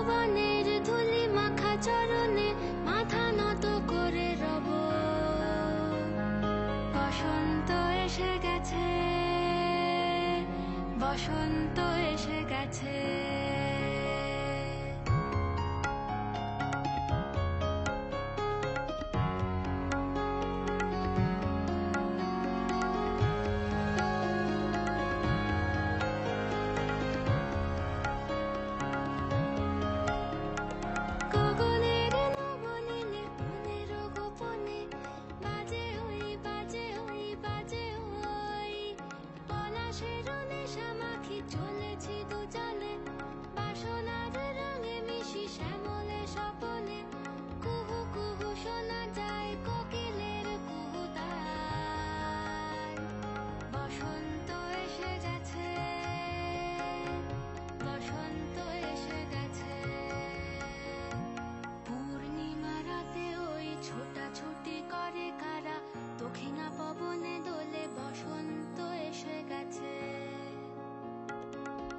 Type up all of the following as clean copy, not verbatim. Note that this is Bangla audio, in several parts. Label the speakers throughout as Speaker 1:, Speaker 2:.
Speaker 1: ভুবনের ধুলি মাখা চরণে মাথা নত করে রব। বসন্ত এসে গেছে, বসন্ত এসে গেছে। গগনের নবনীলে মনের গোপনে বাজে হই বাজে হই বাজে হই। পলাশের নেশা মাখি চলেছি দুজনে, বাসনার রঙে মিশি শ্যামলে স্বপনে। কুহু কুহু শোনা যায় কোকিলের কুহুতান। বসন্ত এসে গেছে, বসন্ত এসে গেছে। পূর্ণিমা রাতে ওই ছোটাছুটি করে কারা, দক্ষিণা পবনে দোলে বসন্ত এসে গেছে।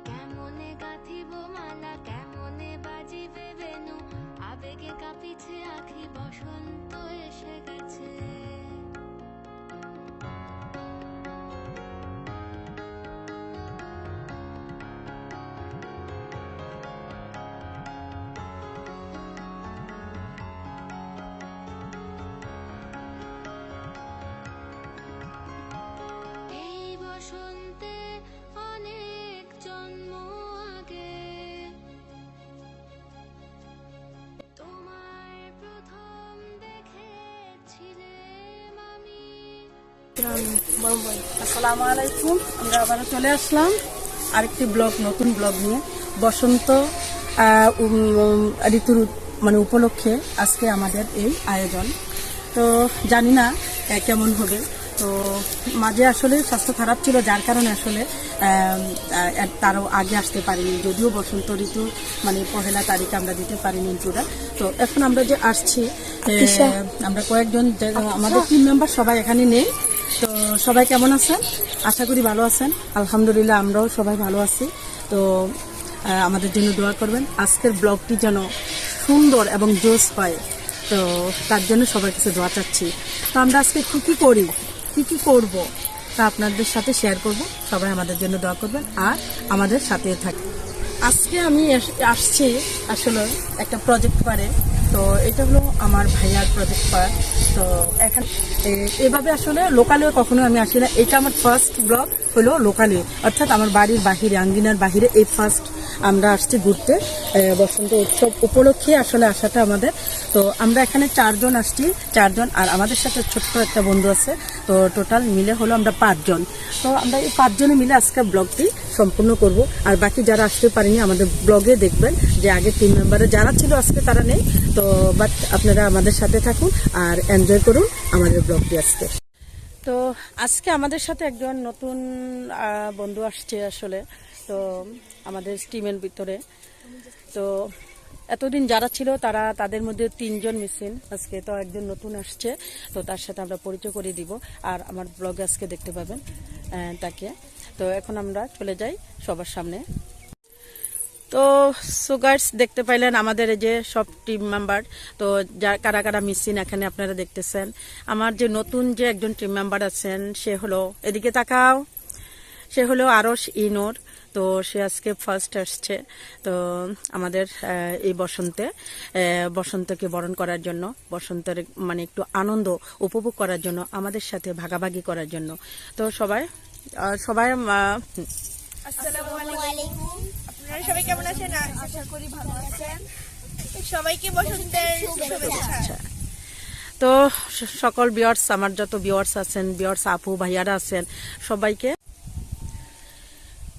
Speaker 1: কেমনে গাঁথিব মালা, কেমনে বাজিবে বেনু, আবেগে কাঁপিছে আখি, বসন্ত এসে গেছে। এই বসন্তে অনেক জন্ম আগে তোমায় প্রথম দেখেছিলাম আমি।
Speaker 2: আসসালামু আলাইকুম। আমরা আবার চলে আসলাম আরেকটি ব্লগ, নতুন ব্লগ নিয়ে। বসন্ত ঋতুর উপলক্ষে আজকে আমাদের এই আয়োজন। তো জানি না কেমন হবে। তো মাঝে আসলে স্বাস্থ্য খারাপ ছিল, যার কারণে আসলে তারও আগে আসতে পারিনি। যদিও বসন্ত ঋতু পহেলা তারিখে আমরা দিতে পারিনি ইন্ট্রোটা। তো এখন আমরা যে আসছি, আমরা কয়েকজন আমাদের টিম মেম্বার সবাই এখানে নেই। তো সবাই কেমন আছেন? আশা করি ভালো আছেন। আলহামদুলিল্লাহ আমরাও সবাই ভালো আছি। তো আমাদের জন্য দোয়া করবেন, আজকের ব্লগটি যেন সুন্দর এবং জোশ হয়। তো তার জন্য সবার কাছে দোয়া চাচ্ছি। তো আমরা আজকে কি করি, কি করব, তা আপনাদের সাথে শেয়ার করব। সবাই আমাদের জন্য দোয়া করবেন আর আমাদের সাথে থাকবেন। আজকে আমি আসছি আসলে একটা প্রজেক্ট পারে। তো এটা হলো আমার ভাইয়ার প্রজেক্ট পার। তো এখানে এভাবে আসলে লোকালে কখনো আমি আসি না। এটা আমার ফার্স্ট ব্লগ হলো লোকালে, অর্থাৎ আমার বাড়ির বাহিরে, আঙ্গিনার বাহিরে এই ফার্স্ট আমরা আসছি ঘুরতে। বসন্ত উৎসব উপলক্ষে আসলে আসাটা আমাদের। তো আমরা এখানে 4 জন আসছি, 4 জন, আর আমাদের সাথে ছোট্ট একটা বন্ধু আছে। তো টোটাল মিলে হলো আমরা 5 জন। তো আমরা এই 5 জনে মিলে আজকে ব্লগটি সম্পূর্ণ করব। আর বাকি যারা আসতে পারেনি আমাদের ব্লগে দেখবেন যে আগে টিম মেম্বারে যারা ছিল আজকে তারা নেই। তো বাট আপনারা আমাদের সাথে থাকুন আর এনজয় করুন আমাদের ব্লগটি আজকে। তো আজকে আমাদের সাথে একজন নতুন বন্ধু আসছে আসলে। তো আমাদের টিমের ভিতরে তো এতদিন যারা ছিল তাদের মধ্যে 3 জন মিসিং। আজকে তো একজন নতুন আসছে, তো তার সাথে আমরা পরিচয় করে দিব। আর আমার ব্লগে আজকে দেখতে পাবেন তাকে। তো এখন আমরা চলে যাই সবার সামনে। তো সো গাইস, দেখতে পাইলেন আমাদের এই যে সব টিম মেম্বার। তো কারা কারা মিসিং এখানে আপনারা দেখতেছেন। আমার যে নতুন যে একজন টিম মেম্বার আছেন, সে হলো, এদিকে তাকাও, সে হলো আরশ ইনোর। তো সে আজকে ফার্স্ট আসছে। তো আমাদের এই বসন্তকে বরণ করার জন্য, বসন্তের একটু আনন্দ উপভোগ করার জন্য, আমাদের সাথে ভাগাভাগি করার জন্য। তো সবাই
Speaker 3: আসসালামু আলাইকুম। আপনারা সবাই কেমন আছেন? আশা করি ভালো আছেন। সবাইকে বসন্তের শুভেচ্ছা।
Speaker 2: তো সকল ভিউয়ার্স, আমার যত ভিউয়ার্স আছেন, ভিউয়ার্স আপু ভাইয়ারা আছেন, সবাইকে,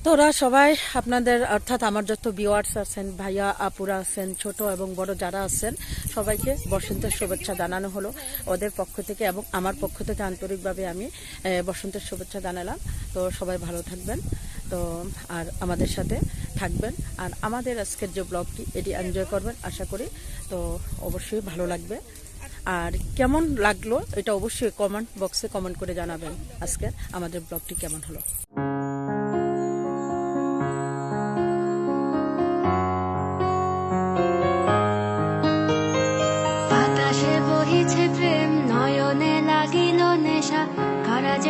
Speaker 2: তোরা সবাই আপনাদের, অর্থাৎ আমার যত ভিউয়ার্স আছেন, ভাইয়া আপুরা আছেন, ছোট এবং বড় যারা আছেন, সবাইকে বসন্তের শুভেচ্ছা জানানো হলো ওদের পক্ষ থেকে এবং আমার পক্ষ থেকে আন্তরিকভাবে আমি বসন্তের শুভেচ্ছা জানালাম। তো সবাই ভালো থাকবেন, তো আর আমাদের সাথে থাকবেন, আর আমাদের আজকের যে ব্লগটি এটি এনজয় করবেন আশা করি। তো অবশ্যই ভালো লাগবে। আর কেমন লাগলো এটা অবশ্যই কমেন্ট বক্সে কমেন্ট করে জানাবেন আজকে আমাদের ব্লগটি কেমন হলো।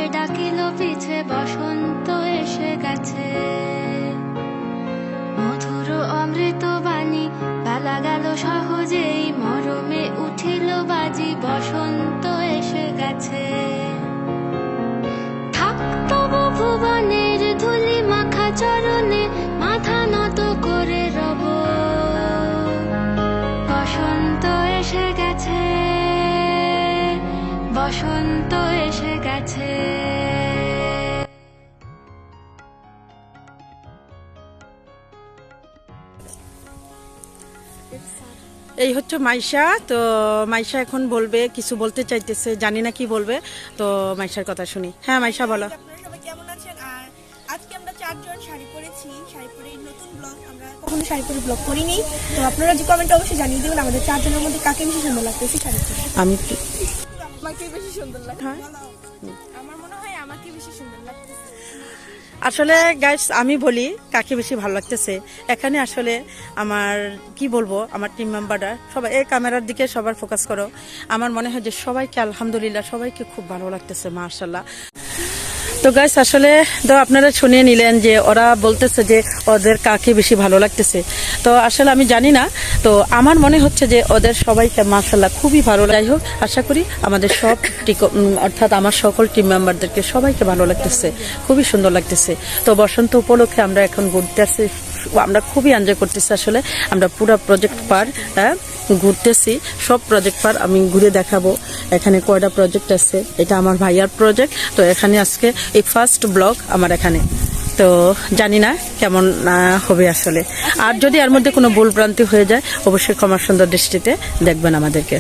Speaker 1: যে ডাকিল পিছে বসন্ত এসে গেছে মধুর অমৃত বাণী বেলা গেল সহজেই মরমে উঠিল বাজি বসন্ত এসে গেছে থাকতব ভুবনের ধুলি মাখা চরণে মাথা নত করে রব বসন্ত এসে গেছে বসন্ত এসে গেছে
Speaker 2: এই হচ্ছে মাইশা। তো মাইশা এখন বলবে, কিছু বলতে চাইতেছে, জানি না কি বলবে। তো মাইশার কথা শুনি। হ্যাঁ মাইশা বলো।
Speaker 3: আপনারা সবাই কেমন আছেন? আর আজকে আমরা চারজন শাড়ি পরেছি, শাড়ি পরে নতুন ব্লগ, আমরা কখনো শাড়ি পরে ব্লগ করিনি। তো আপনারা যে কমেন্টে অবশ্যই জানিয়ে দেবেন আমাদের চারজনের মধ্যে কাকে বেশি সুন্দর লাগতেছে শাড়ি পরে।
Speaker 2: আমি
Speaker 3: আমাকে বেশি সুন্দর লাগে।
Speaker 2: হ্যাঁ।
Speaker 3: আমার মনে হয় আমাকে বেশি সুন্দর লাগতেছে।
Speaker 2: আসলে গাইস আমি বলি কাকে বেশি ভালো লাগতেছে। এখানে আসলে আমার কি বলবো, আমার টিম মেম্বাররা সবাই এই ক্যামেরার দিকে সবার ফোকাস করো। আমার মনে হয় যে সবাইকে আলহামদুলিল্লাহ সবাইকে খুব ভালো লাগতেছে মাশাআল্লাহ। তো গাইস আসলে তো আপনারা শুনিয়ে নিলেন যে ওরা বলতেছে যে ওদের কাকে বেশি ভালো লাগতেছে। তো আসলে আমি জানি না, তো আমার মনে হচ্ছে যে ওদের সবাইকে মাশাআল্লাহ খুবই ভালো। যাই হোক, আশা করি আমাদের সব অর্থাৎ আমার সকল টিম মেম্বারদেরকে সবাইকে ভালো লাগতেছে, খুবই সুন্দর লাগতেছে। তো বসন্ত উপলক্ষে আমরা এখন ঘুরতে আসছি, আমরা খুবই এনজয় করতেছি। আসলে আমরা পুরো প্রজেক্ট পার ঘুরতেছি, সব প্রজেক্ট পার আমি ঘুরে দেখাবো এখানে কয়টা প্রজেক্ট আছে। এটা আমার ভাইয়ার প্রজেক্ট। তো এখানে আজকে এই ফার্স্ট ব্লগ আমার এখানে। তো জানি না কেমন হবে আসলে। আর যদি এর মধ্যে কোনো ভুল ভ্রান্তি হয়ে যায় অবশ্যই ক্ষমা সুন্দর দৃষ্টিতে দেখবেন আমাদেরকে।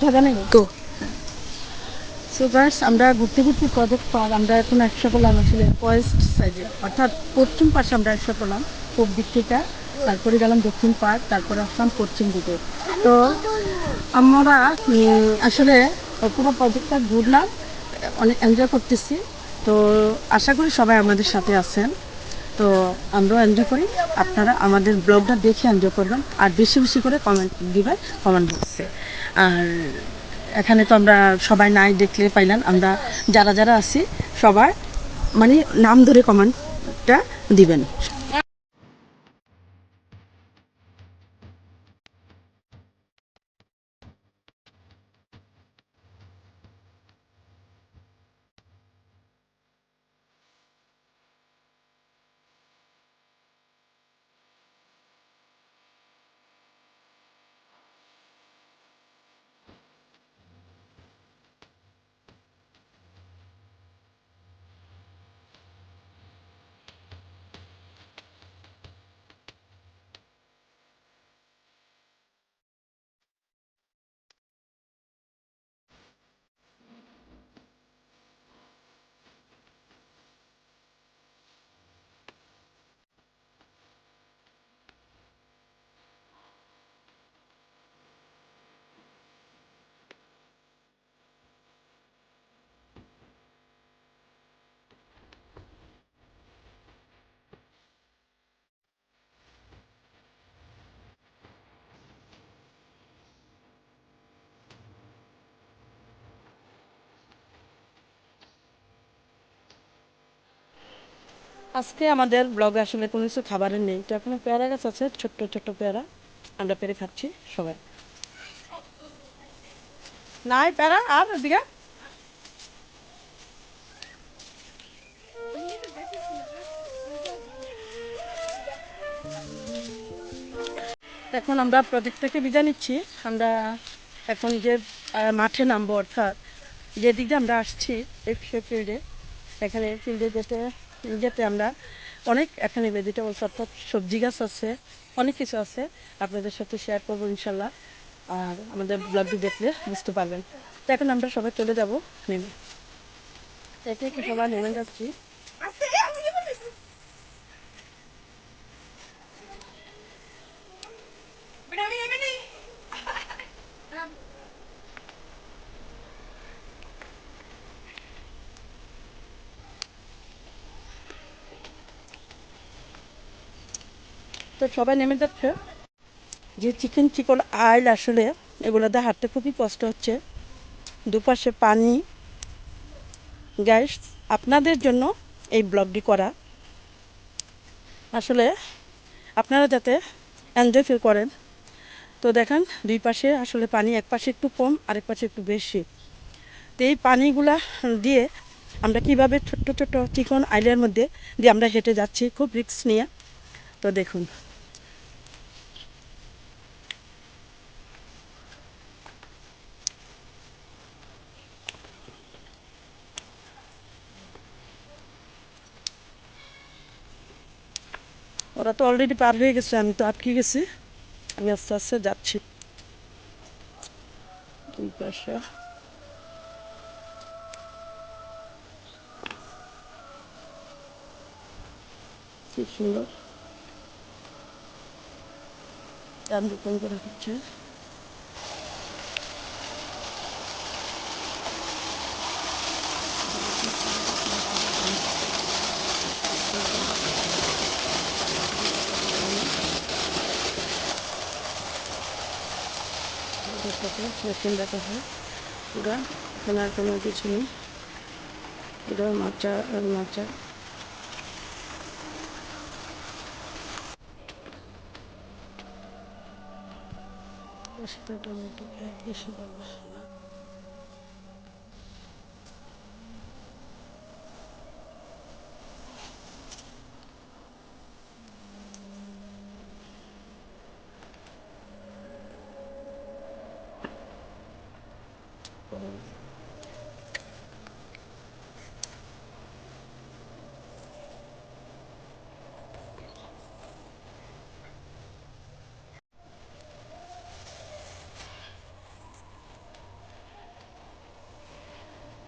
Speaker 2: জানেন তো সো গাইস আমরা ঘুরতে ঘুরতে প্রজেক্ট পার আমরা এখন একশো পেলাম আসলে ওয়েস্ট সাইডে অর্থাৎ পশ্চিম পাশে আমরা একশো পেলাম পূব দিক থেকে, তারপরে গেলাম দক্ষিণ পাড়, তারপরে আসলাম পশ্চিম দিকে। তো আমরা আসলে পুরো প্রজেক্টটা ঘুরলাম, অনেক এনজয় করতেছি। তো আশা করি সবাই আমাদের সাথে আছেন। তো আমরাও এনজয় করি, আপনারা আমাদের ব্লগটা দেখে এনজয় করবেন আর বেশি বেশি করে কমেন্ট দিবেন কমেন্ট বক্সে। আর এখানে তো আমরা সবাই নাই দেখলে পাইলাম, আমরা যারা যারা আছি সবার মানে নাম ধরে কমেন্টটা দিবেন। আজকে আমাদের ব্লগে আসলে কোনো কিছু খাবারের নেই, তো এখানে পেয়ারা গাছ আছে, ছোট্ট ছোট্ট পেয়ারা, আমরা পেরে খাচ্ছি সবাই। নাই পেয়ারা আর ওদিকে এখন আমরা প্রজেক্ট থেকে বিদায় নিচ্ছি। আমরা এখন যে মাঠে নামবো, অর্থাৎ যেদিকে আমরা আসছি এই ফিল্ডে, এখানে ফিল্ডে যেতে যেতে আমরা অনেক এখানে ভেজিটেবলস অর্থাৎ সবজি গাছ আছে, অনেক কিছু আছে, আপনাদের সাথে শেয়ার করবো ইনশাল্লাহ। আর আমাদের ব্লগটি দেখলে বুঝতে পারবেন। তো এখন আমরা সবাই চলে যাব নেমে, একে একে সবাই নেমে যাচ্ছি। তো সবাই নেমে যাচ্ছে। যে চিকন চিকন আইল আসলে এগুলোতে হাঁটতে খুবই কষ্ট হচ্ছে, দুপাশে পানি। গাইস, আপনাদের জন্য এই ব্লগটি করা, আসলে আপনারা যাতে এনজয় ফিল করেন। তো দেখেন দুই পাশে আসলে পানি, এক পাশে একটু কম আরেক পাশে একটু বেশি। তো এই পানিগুলা দিয়ে আমরা কিভাবে ছোট্ট ছোট্ট চিকন আইলের মধ্যে দিয়ে আমরা হেঁটে যাচ্ছি খুব রিস্ক নিয়ে। তো দেখুন ওরা তো অলরেডি পার হয়ে গেছে, আমি তো আটকে গেছি। আমি আস্তে আস্তে যাচ্ছি। দুই পাশে কি সুন্দর গান রোপণ করা হচ্ছে। মেশিন দেখা হয় পুরা, এখানে আর কোনো কিছু নেই, পুরো মাচা আর মাচা। টমেটো বেশি ভালো।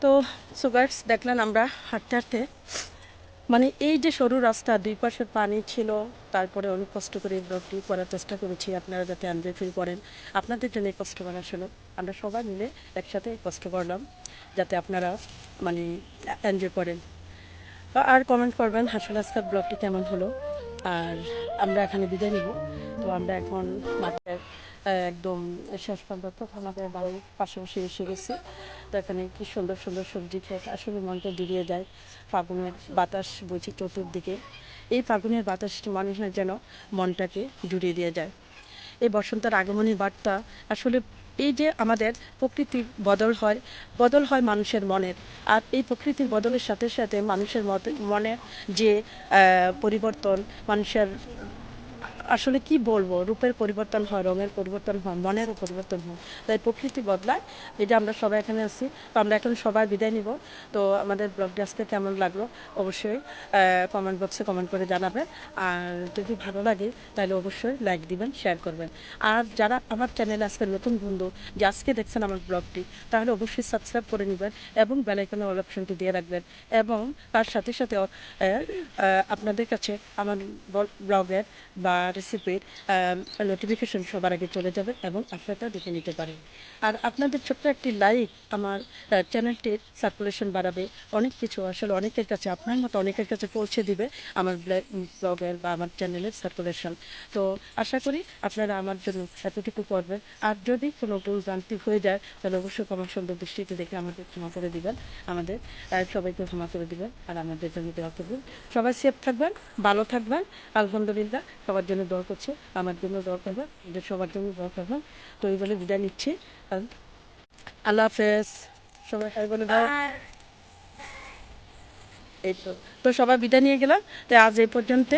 Speaker 2: তো সুগার্স দেখলেন আমরা হাঁটতে হাঁটতে মানে এই যে সরু রাস্তা, দুই পাশে পানি ছিল, তারপরে অনেক কষ্ট করে ব্লগটি করার চেষ্টা করেছি আপনারা যাতে এনজয় ফিল করেন। আপনাদের জন্য এই কষ্ট করা ছিল, আমরা সবাই মিলে একসাথে কষ্ট করলাম যাতে আপনারা মানে এনজয় করেন। আর কমেন্ট করবেন আসলে আজকের ব্লগটি কেমন হলো। আর আমরা এখানে বিদায় নিব। তো আমরা এখন মাঠের একদম শেষ পর্যন্ত আমাদের বাড়ির পাশাপাশি এসে গেছি। তো এখানে কি সুন্দর সুন্দর সবজি ক্ষেত, আসলে মনটা জুড়িয়ে যায়। ফাগুনের বাতাস বইছে চতুর্দিকে, এই ফাগুনের বাতাসটি মানুষের যেন মনটাকে জুড়িয়ে দিয়ে যায়। এই বসন্তের আগমনী বার্তা আসলে এই যে আমাদের প্রকৃতির বদল হয় মানুষের মনের। আর এই প্রকৃতির বদলের সাথে সাথে মানুষের মনের যে পরিবর্তন, মানুষের আসলে কি বলবো, রূপের পরিবর্তন হয়, রঙের পরিবর্তন হয়, মনেরও পরিবর্তন হয়। তাই প্রকৃতি বদলায়, এই যে আমরা সবাই এখানে আছি। তো আমরা এখন সবাই বিদায় নিব। তো আমাদের ব্লগটি আজকে কেমন লাগলো অবশ্যই কমেন্ট বক্সে কমেন্ট করে জানাবেন। আর যদি ভালো লাগে তাহলে অবশ্যই লাইক দিবেন, শেয়ার করবেন। আর যারা আমার চ্যানেলে আজকে নতুন বন্ধু যে আজকে দেখছেন আমার ব্লগটি, তাহলে অবশ্যই সাবস্ক্রাইব করে নেবেন এবং বেল আইকনের অল অপশনটি দিয়ে রাখবেন। এবং তার সাথে সাথে আপনাদের কাছে আমার ব্লগের বা রেসিপির নোটিফিকেশন সবার আগে চলে যাবে এবং আপনারা দেখে নিতে পারেন। আর আপনাদের ছোট্ট একটি লাইক আমার চ্যানেলটির সার্কুলেশন বাড়াবে, অনেক কিছু আসলে অনেকের কাছে, আপনার মতো অনেকের কাছে পৌঁছে দিবে আমার ব্লগের বা আমার চ্যানেলের সার্কুলেশন। তো আশা করি আপনারা আমার জন্য এতটুকু করবেন। আর যদি কোনো ভুল ভ্রান্তি হয়ে যায় তাহলে অবশ্যই ক্ষমা সুন্দর দৃষ্টিতে দেখে আমাদের ক্ষমা করে দিবেন, আমাদের সবাইকে ক্ষমা করে দিবেন আর আমাদের জন্য দোয়া করবেন। সবাই সেফ থাকবেন, ভালো থাকবেন। আলহামদুলিল্লাহ, সবার জন্য দোয়া করছি, আমার জন্য দোয়া করবেন, ওদের সবার জন্য দোয়া করবেন। তো এই বলে বিদায় নিচ্ছি। আল্লাহ হাফেজ। সবাই বলে দাও। এই তো, তো সবাই বিদায় নিয়ে গেলাম। তো আজ এই পর্যন্ত।